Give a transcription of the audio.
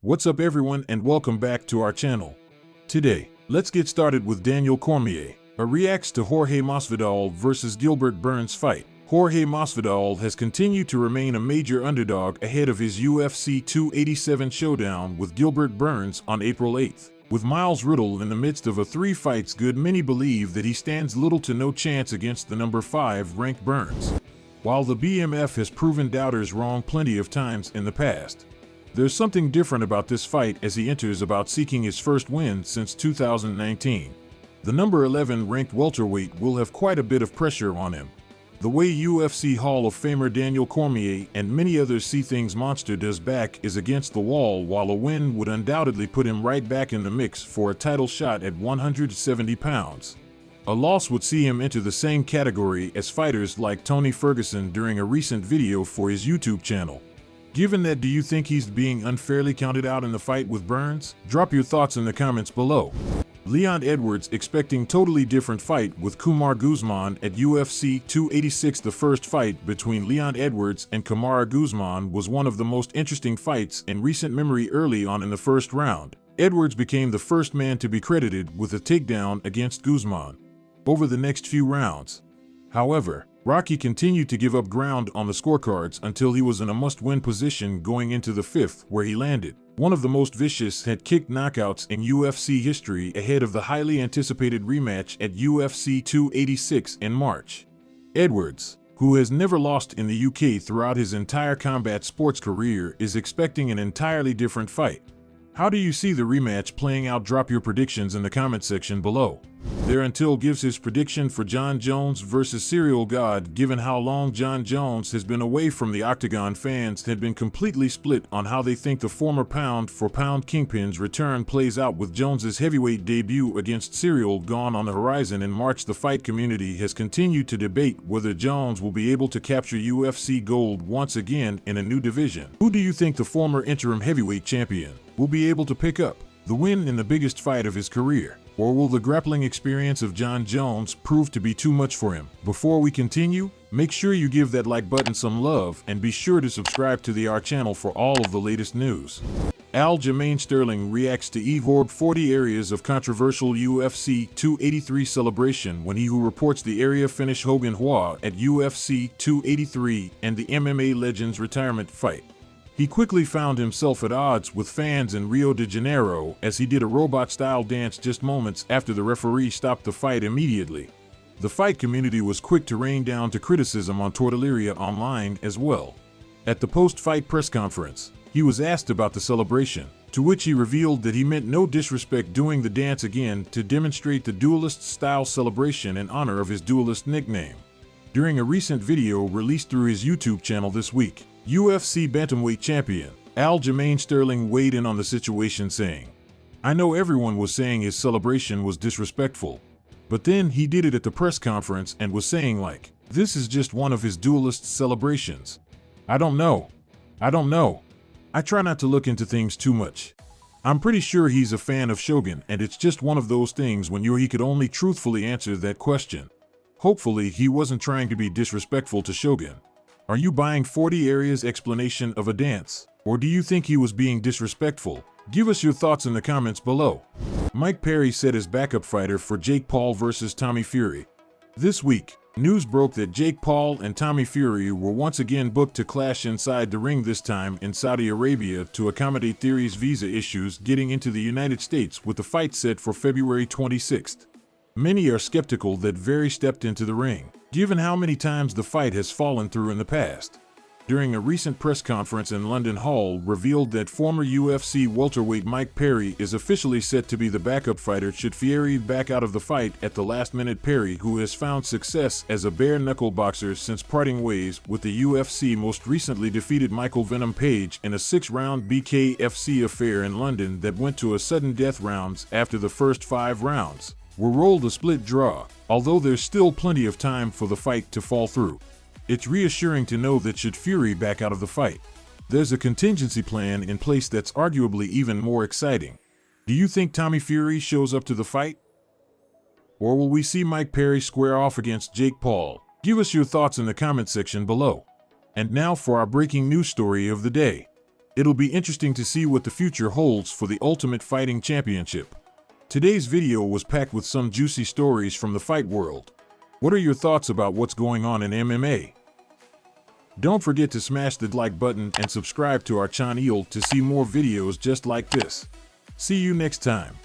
What's up everyone and welcome back to our channel. Today, let's get started with Daniel Cormier, a reacts to Jorge Masvidal versus Gilbert Burns fight. Jorge Masvidal has continued to remain a major underdog ahead of his UFC 287 showdown with Gilbert Burns on April 8th. With Miles Riddle in the midst of a 3 fights good, many believe that he stands little to no chance against the number 5 ranked Burns. While the BMF has proven doubters wrong plenty of times in the past, there's something different about this fight as he enters about seeking his first win since 2019. The number 11 ranked welterweight will have quite a bit of pressure on him. The way UFC Hall of Famer Daniel Cormier and many others see things monster does back is against the wall, while a win would undoubtedly put him right back in the mix for a title shot at 170 pounds. A loss would see him enter the same category as fighters like Tony Ferguson during a recent video for his YouTube channel. Given that, do you think he's being unfairly counted out in the fight with Burns? Drop your thoughts in the comments below. Leon Edwards expecting totally different fight with Kamaru Usman at UFC 286. The first fight between Leon Edwards and Kamaru Usman was one of the most interesting fights in recent memory. Early on in the first round, Edwards became the first man to be credited with a takedown against Usman. Over the next few rounds, however, Rocky continued to give up ground on the scorecards until he was in a must-win position going into the 5th, where he landed one of the most vicious head-kick knockouts in UFC history ahead of the highly anticipated rematch at UFC 286 in March. Edwards, who has never lost in the UK throughout his entire combat sports career, is expecting an entirely different fight. How do you see the rematch playing out? Drop your predictions in the comment section below. There Until gives his prediction for Jon Jones versus Serial God. Given how long Jon Jones has been away from the octagon, fans had been completely split on how they think the former pound-for-pound kingpin's return plays out, with Jones's heavyweight debut against Serial gone on the horizon in March. The fight community has continued to debate whether Jones will be able to capture UFC gold once again in a new division. Who do you think the former interim heavyweight champion will be able to pick up the win in the biggest fight of his career? Or will the grappling experience of Jon Jones prove to be too much for him? Before we continue, make sure you give that like button some love and be sure to subscribe to our channel for all of the latest news. Aljamain Sterling reacts to Evor 40 areas of controversial UFC 283 celebration when he who reports the area finish Hogan Hua at UFC 283 and the MMA legend's retirement fight. He quickly found himself at odds with fans in Rio de Janeiro as he did a robot-style dance just moments after the referee stopped the fight immediately. The fight community was quick to rain down to criticism on Tortilleria online as well. At the post-fight press conference, he was asked about the celebration, to which he revealed that he meant no disrespect doing the dance again to demonstrate the duelist-style celebration in honor of his duelist nickname. During a recent video released through his YouTube channel this week, UFC bantamweight champion Aljamain Sterling weighed in on the situation, saying, "I know everyone was saying his celebration was disrespectful, but then he did it at the press conference and was saying like, this is just one of his duelist celebrations. I don't know. I try not to look into things too much. I'm pretty sure he's a fan of Shogun, and it's just one of those things when he could only truthfully answer that question. Hopefully he wasn't trying to be disrespectful to Shogun. Are you buying 40 areas explanation of a dance? Or do you think he was being disrespectful? Give us your thoughts in the comments below." Mike Perry set as backup fighter for Jake Paul versus Tommy Fury. This week, news broke that Jake Paul and Tommy Fury were once again booked to clash inside the ring, this time in Saudi Arabia to accommodate Fury's visa issues getting into the United States, with the fight set for February 26th. Many are skeptical that Fury stepped into the ring, given how many times the fight has fallen through in the past. During a recent press conference in London, Hall revealed that former UFC welterweight Mike Perry is officially set to be the backup fighter should Fury back out of the fight at the last minute. Perry, who has found success as a bare-knuckle boxer since parting ways with the UFC, most recently defeated Michael Venom Page in a 6-round BKFC affair in London that went to a sudden death rounds after the first 5 rounds were rolled a split draw. Although there's still plenty of time for the fight to fall through, it's reassuring to know that should Fury back out of the fight, there's a contingency plan in place that's arguably even more exciting. Do you think Tommy Fury shows up to the fight? Or will we see Mike Perry square off against Jake Paul? Give us your thoughts in the comment section below. And now for our breaking news story of the day. It'll be interesting to see what the future holds for the Ultimate Fighting Championship. Today's video was packed with some juicy stories from the fight world. What are your thoughts about what's going on in MMA? Don't forget to smash the like button and subscribe to our channel to see more videos just like this. See you next time.